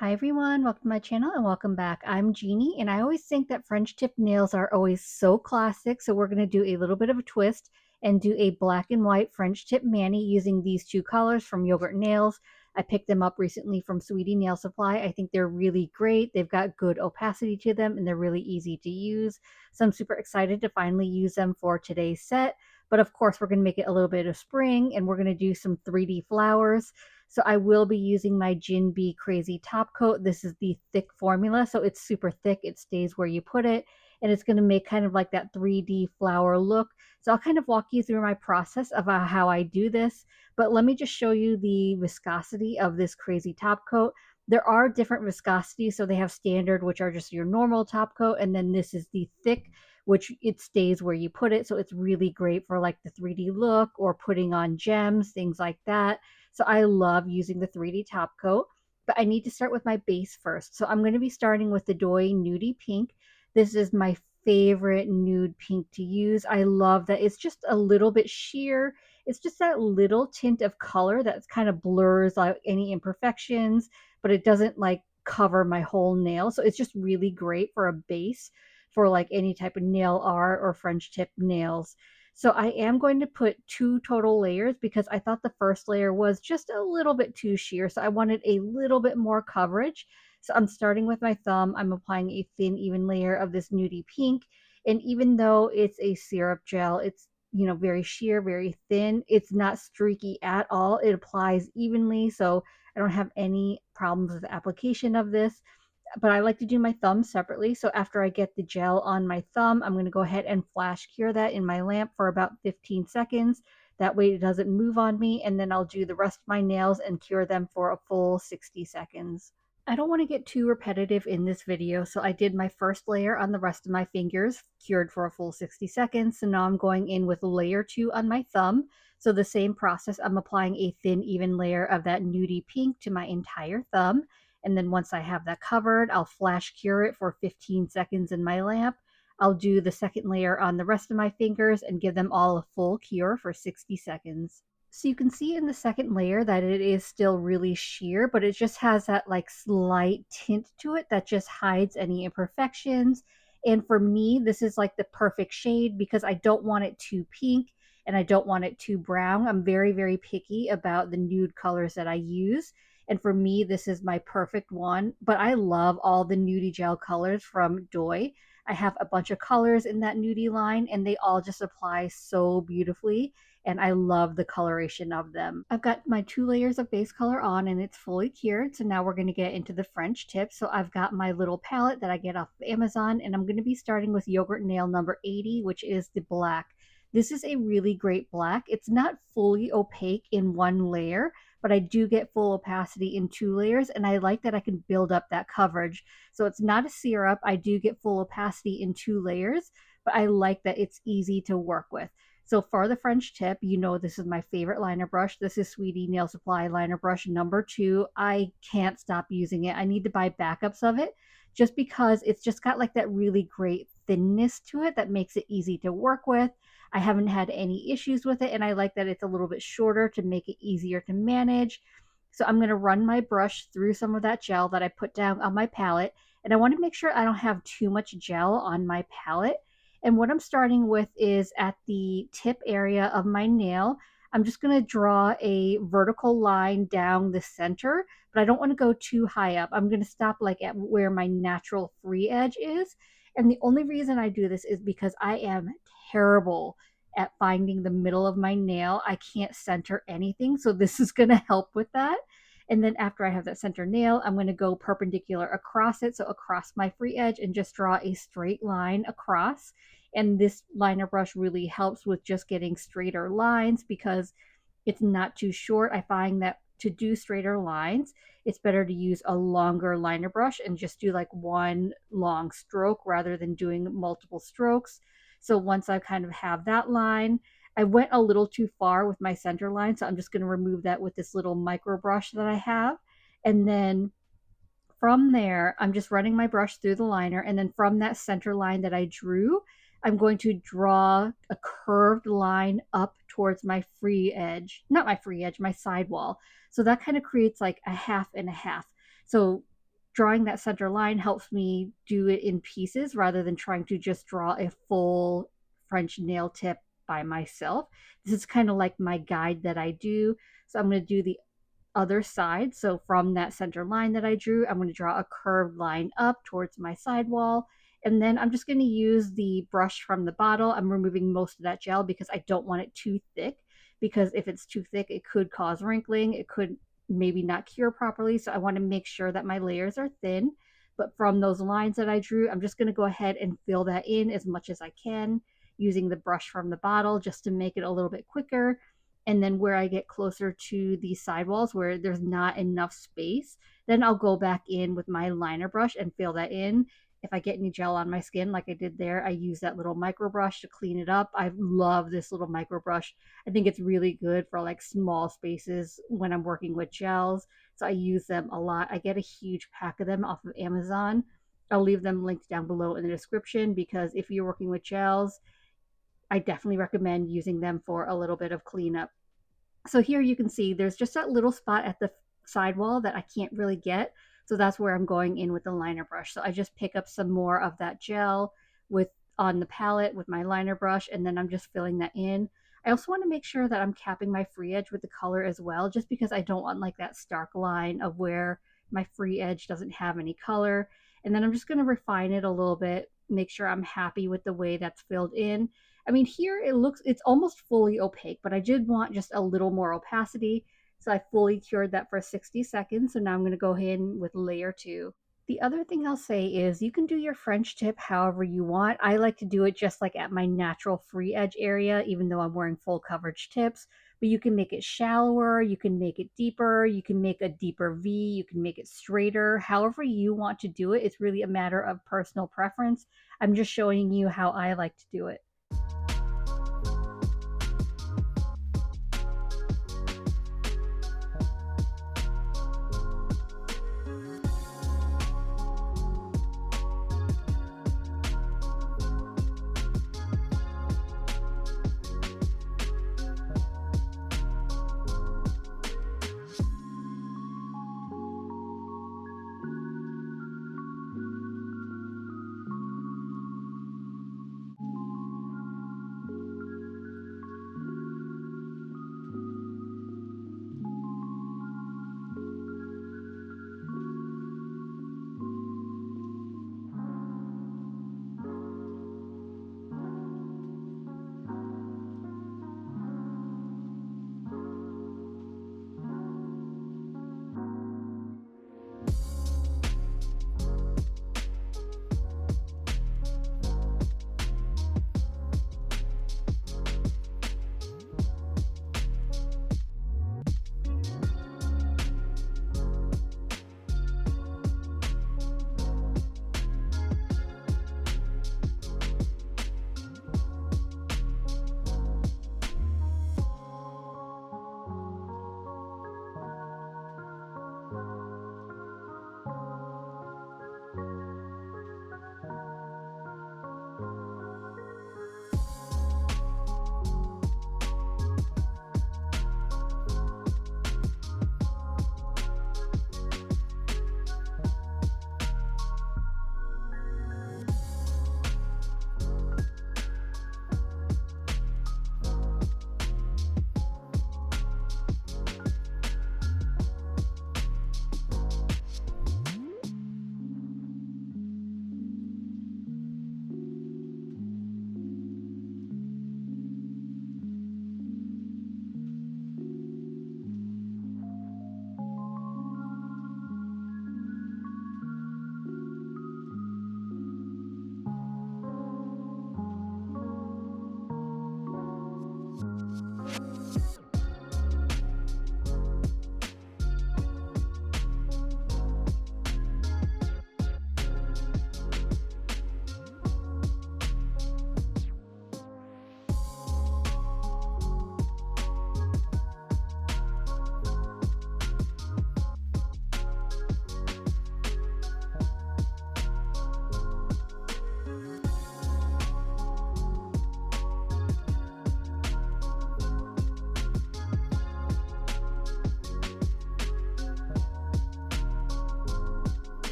Hi everyone, welcome to my channel and welcome back. I'm Jeannie and I always think that French tip nails are always so classic. So we're going to do a little bit of a twist and do a black and white French tip mani using these two colors from Yogurt Nails. I picked them up recently from Sweetie Nail Supply. I think they're really great. They've got good opacity to them and they're really easy to use. So I'm super excited to finally use them for today's set. But of course, we're going to make it a little bit of spring and we're going to do some 3D flowers. So I will be using my Gin Bee Crazy Top Coat. This is the thick formula, so it's super thick. It stays where you put it, and it's going to make kind of like that 3D flower look. So I'll kind of walk you through my process of how I do this, but let me just show you the viscosity of this Crazy Top Coat. There are different viscosities, so they have standard, which are just your normal top coat, and then this is the thick, which it stays where you put it. So it's really great for like the 3D look or putting on gems, things like that. So I love using the 3D top coat, but I need to start with my base first. So I'm going to be starting with the Doi Nudie Pink. This is my favorite nude pink to use. I love that it's just a little bit sheer. It's just that little tint of color that kind of blurs out any imperfections, but it doesn't like cover my whole nail. So it's just really great for a base for like any type of nail art or French tip nails. So I am going to put two total layers because I thought the first layer was just a little bit too sheer. So I wanted a little bit more coverage. So I'm starting with my thumb. I'm applying a thin, even layer of this nudie pink. And even though it's a syrup gel, it's very sheer, very thin. It's not streaky at all. It applies evenly. So I don't have any problems with the application of this, but I like to do my thumb separately. So after I get the gel on my thumb, I'm going to go ahead and flash cure that in my lamp for about 15 seconds. That way it doesn't move on me. And then I'll do the rest of my nails and cure them for a full 60 seconds. I don't want to get too repetitive in this video, so I did my first layer on the rest of my fingers, cured for a full 60 seconds. So now I'm going in with layer 2 on my thumb. So the same process, I'm applying a thin, even layer of that nudie pink to my entire thumb. And then once I have that covered, I'll flash cure it for 15 seconds in my lamp. I'll do the second layer on the rest of my fingers and give them all a full cure for 60 seconds. So you can see in the second layer that it is still really sheer, but it just has that like slight tint to it that just hides any imperfections. And for me, this is like the perfect shade because I don't want it too pink and I don't want it too brown. I'm very, very picky about the nude colors that I use. And for me, this is my perfect one. But I love all the nudie gel colors from Doi. I have a bunch of colors in that nudie line and they all just apply so beautifully, and I love the coloration of them. I've got my two layers of base color on and it's fully cured. So now we're going to get into the French tip. So I've got my little palette that I get off of Amazon, and I'm going to be starting with Yogurt Nail number 80, which is the black. This is a really great black. It's not fully opaque in one layer, but I do get full opacity in two layers, and I like that I can build up that coverage. So it's not a syrup. I do get full opacity in two layers, but I like that it's easy to work with. So for the French tip, this is my favorite liner brush. This is Sweetie Nail Supply liner brush number 2. I can't stop using it. I need to buy backups of it just because it's just got like that really great thinness to it that makes it easy to work with. I haven't had any issues with it, and I like that it's a little bit shorter to make it easier to manage. So I'm going to run my brush through some of that gel that I put down on my palette, and I want to make sure I don't have too much gel on my palette. And what I'm starting with is at the tip area of my nail. I'm just going to draw a vertical line down the center, but I don't want to go too high up. I'm going to stop like at where my natural free edge is. And the only reason I do this is because I am terrible at finding the middle of my nail. I can't center anything. So this is going to help with that. And then after I have that center nail, I'm going to go perpendicular across it. So across my free edge and just draw a straight line across. And this liner brush really helps with just getting straighter lines because it's not too short. I find that to do straighter lines, it's better to use a longer liner brush and just do like one long stroke rather than doing multiple strokes. So once I kind of have that line, I went a little too far with my center line. So I'm just going to remove that with this little micro brush that I have. And then from there, I'm just running my brush through the liner. And then from that center line that I drew, I'm going to draw a curved line up towards my free edge, not my free edge, my sidewall. So that kind of creates like a half and a half. So drawing that center line helps me do it in pieces rather than trying to just draw a full French nail tip by myself. This is kind of like my guide that I do. So I'm going to do the other side. So from that center line that I drew, I'm going to draw a curved line up towards my sidewall. And then I'm just going to use the brush from the bottle. I'm removing most of that gel because I don't want it too thick, because if it's too thick, it could cause wrinkling. It could maybe not cure properly. So I want to make sure that my layers are thin. But from those lines that I drew, I'm just going to go ahead and fill that in as much as I can using the brush from the bottle just to make it a little bit quicker. And then where I get closer to the sidewalls where there's not enough space, then I'll go back in with my liner brush and fill that in. If I get any gel on my skin like I did there, I use that little micro brush to clean it up. I love this little micro brush. I think it's really good for like small spaces when I'm working with gels. So I use them a lot. I get a huge pack of them off of Amazon. I'll leave them linked down below in the description, because if you're working with gels, I definitely recommend using them for a little bit of cleanup. So here you can see there's just that little spot at the sidewall that I can't really get. So that's where I'm going in with the liner brush. So I just pick up some more of that gel with on the palette with my liner brush, and then I'm just filling that in. I also want to make sure that I'm capping my free edge with the color as well, just because I don't want like that stark line of where my free edge doesn't have any color. And then I'm just going to refine it a little bit, make sure I'm happy with the way that's filled in. I mean, here it's almost fully opaque, but I did want just a little more opacity. So I fully cured that for 60 seconds. So now I'm going to go ahead with layer two. The other thing I'll say is you can do your French tip however you want. I like to do it just like at my natural free edge area, even though I'm wearing full coverage tips. But you can make it shallower, you can make it deeper, you can make a deeper V, you can make it straighter. However you want to do it, it's really a matter of personal preference. I'm just showing you how I like to do it.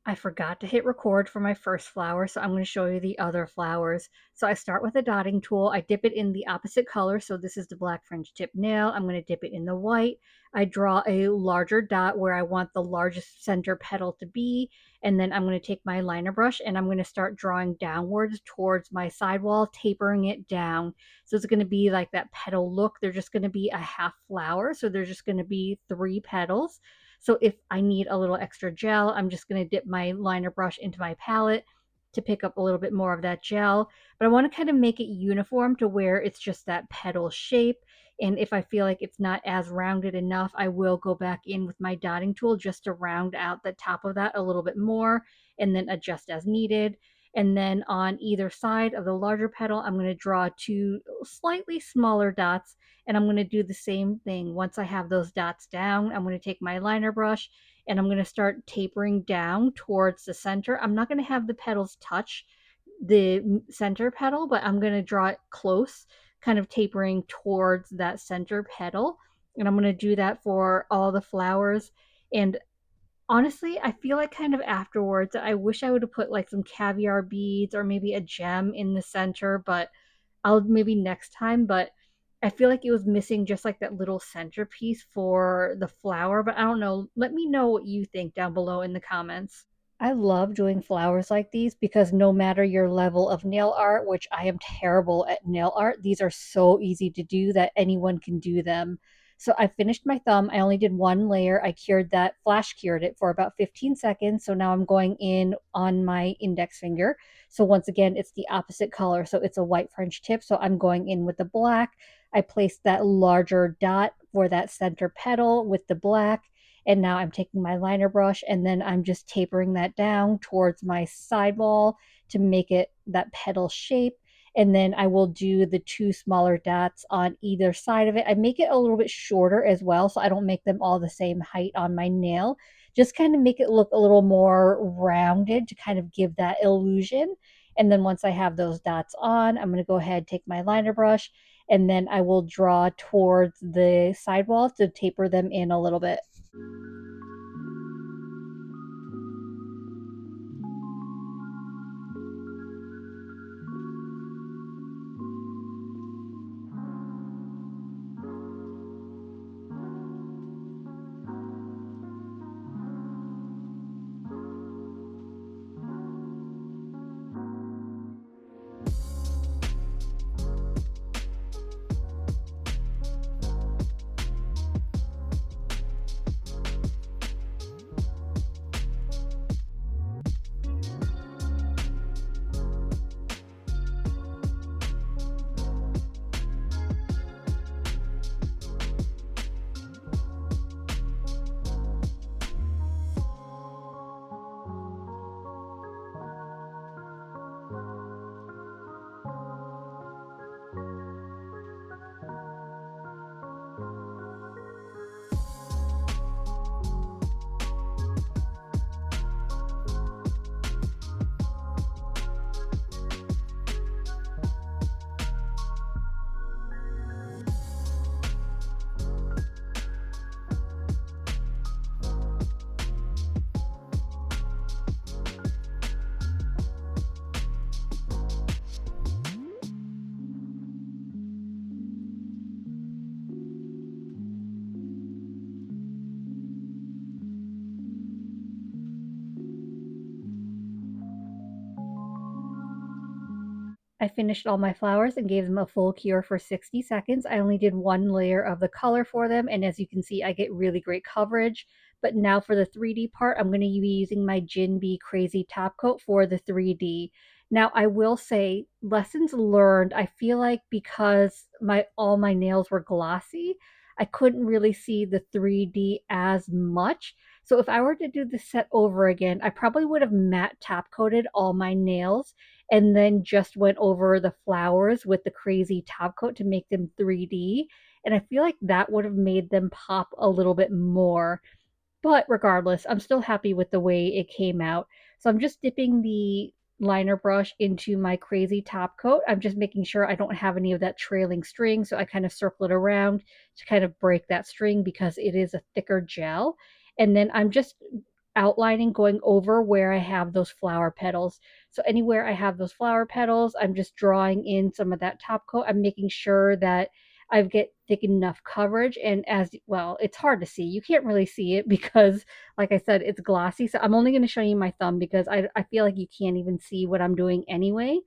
I forgot to hit record for my first flower, so I'm going to show you the other flowers. So I start with a dotting tool. I dip it in the opposite color. So this is the black French tip nail. I'm going to dip it in the white. I draw a larger dot where I want the largest center petal to be. And then I'm going to take my liner brush and I'm going to start drawing downwards towards my sidewall, tapering it down. So it's going to be like that petal look. They're just going to be a half flower. So there's just going to be 3 petals. So if I need a little extra gel, I'm just going to dip my liner brush into my palette to pick up a little bit more of that gel. But I want to kind of make it uniform to where it's just that petal shape. And if I feel like it's not as rounded enough, I will go back in with my dotting tool just to round out the top of that a little bit more and then adjust as needed. And then on either side of the larger petal, I'm going to draw 2 slightly smaller dots, and I'm going to do the same thing. Once I have those dots down, I'm going to take my liner brush and I'm going to start tapering down towards the center. I'm not going to have the petals touch the center petal, but I'm going to draw it close, kind of tapering towards that center petal. And I'm going to do that for all the flowers. And honestly, I feel like kind of afterwards, I wish I would have put like some caviar beads or maybe a gem in the center, but I'll maybe next time. But I feel like it was missing just like that little centerpiece for the flower. But I don't know. Let me know what you think down below in the comments. I love doing flowers like these because no matter your level of nail art, which I am terrible at nail art, these are so easy to do that anyone can do them. So I finished my thumb. I only did 1 layer. I cured that, flash cured it for about 15 seconds. So now I'm going in on my index finger. So once again, it's the opposite color. So it's a white French tip. So I'm going in with the black. I placed that larger dot for that center petal with the black. And now I'm taking my liner brush and then I'm just tapering that down towards my sidewall to make it that petal shape. And then I will do the 2 smaller dots on either side of it. I make it a little bit shorter as well, so I don't make them all the same height on my nail. Just kind of make it look a little more rounded to kind of give that illusion. And then once I have those dots on, I'm going to go ahead, take my liner brush, and then I will draw towards the sidewall to taper them in a little bit. I finished all my flowers and gave them a full cure for 60 seconds. I only did 1 layer of the color for them, and as you can see, I get really great coverage. But now for the 3D part, I'm going to be using my Gin Bee Crazy Top Coat for the 3D. Now, I will say, lessons learned, I feel like because all my nails were glossy, I couldn't really see the 3D as much. So if I were to do the set over again, I probably would have matte top coated all my nails and then just went over the flowers with the crazy top coat to make them 3D. And I feel like that would have made them pop a little bit more. But regardless, I'm still happy with the way it came out. So I'm just dipping the liner brush into my crazy top coat. I'm just making sure I don't have any of that trailing string. So I kind of circle it around to kind of break that string because it is a thicker gel. And then outlining going over where I have those flower petals. So anywhere I have those flower petals, I'm just drawing in some of that top coat. I'm making sure that I get thick enough coverage. And as well, it's hard to see. You can't really see it because, like I said, it's glossy. So I'm only going to show you my thumb because I feel like you can't even see what I'm doing anyway.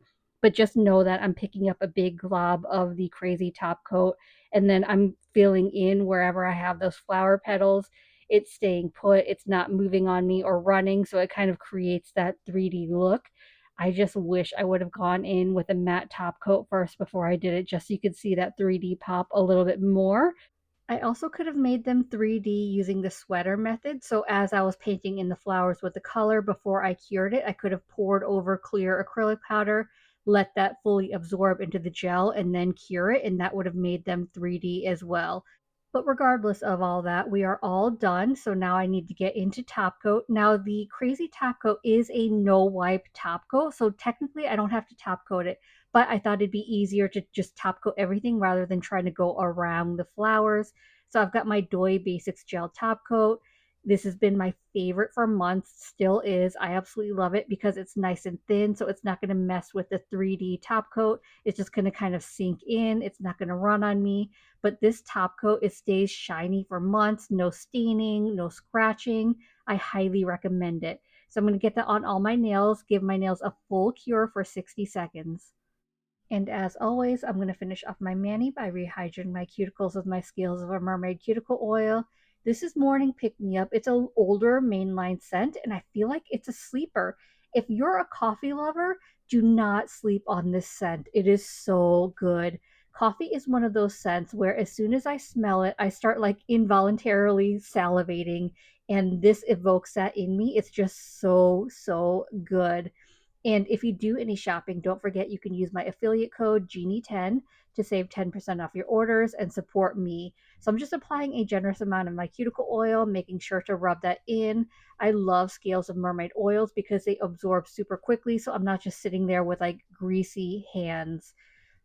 But just know that I'm picking up a big glob of the crazy top coat, and then I'm filling in wherever I have those flower petals. It's staying put, it's not moving on me or running, so it kind of creates that 3D look. I just wish I would have gone in with a matte top coat first before I did it, just so you could see that 3D pop a little bit more. I also could have made them 3D using the sweater method. So as I was painting in the flowers with the color before I cured it, I could have poured over clear acrylic powder, let that fully absorb into the gel, and then cure it, and that would have made them 3D as well. But regardless of all that, we are all done. So now I need to get into top coat. Now the crazy top coat is a no wipe top coat. So technically I don't have to top coat it, but I thought it'd be easier to just top coat everything rather than trying to go around the flowers. So I've got my Doi Basics Gel Top Coat. This has been my favorite for months, still is. I absolutely love it because it's nice and thin, so it's not going to mess with the 3D top coat. It's just going to kind of sink in. It's not going to run on me. But this top coat, it stays shiny for months, no staining, no scratching. I highly recommend it. So I'm going to get that on all my nails, give my nails a full cure for 60 seconds. And as always, I'm going to finish off my mani by rehydrating my cuticles with my Scales of a Mermaid cuticle oil. This is Morning Pick Me Up. It's an older mainline scent, and I feel like it's a sleeper. If you're a coffee lover, do not sleep on this scent. It is so good. Coffee is one of those scents where as soon as I smell it, I start like involuntarily salivating, and this evokes that in me. It's just so, so good. And if you do any shopping, don't forget you can use my affiliate code Genie10 to save 10% off your orders and support me. So I'm just applying a generous amount of my cuticle oil, making sure to rub that in. I love Scales of Mermaid oils because they absorb super quickly, so I'm not just sitting there with like greasy hands.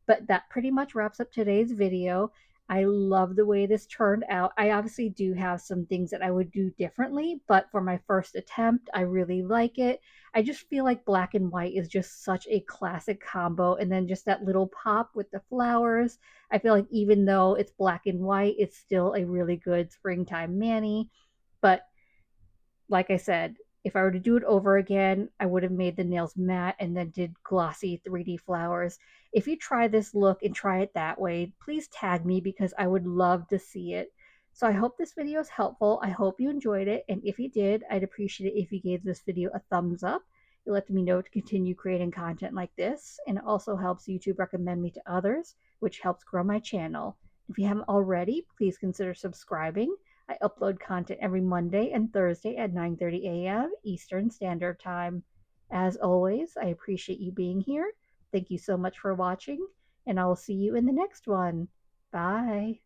But that pretty much wraps up today's video. I love the way this turned out. I obviously do have some things that I would do differently, but for my first attempt, I really like it. I just feel like black and white is just such a classic combo. And then just that little pop with the flowers. I feel like even though it's black and white, it's still a really good springtime mani. But like I said, if I were to do it over again, I would have made the nails matte and then did glossy 3D flowers. If you try this look and try it that way, please tag me because I would love to see it. So I hope this video is helpful. I hope you enjoyed it. And if you did, I'd appreciate it if you gave this video a thumbs up. It lets me know to continue creating content like this. And it also helps YouTube recommend me to others, which helps grow my channel. If you haven't already, please consider subscribing. I upload content every Monday and Thursday at 9:30 a.m. Eastern Standard Time. As always, I appreciate you being here. Thank you so much for watching, and I will see you in the next one. Bye.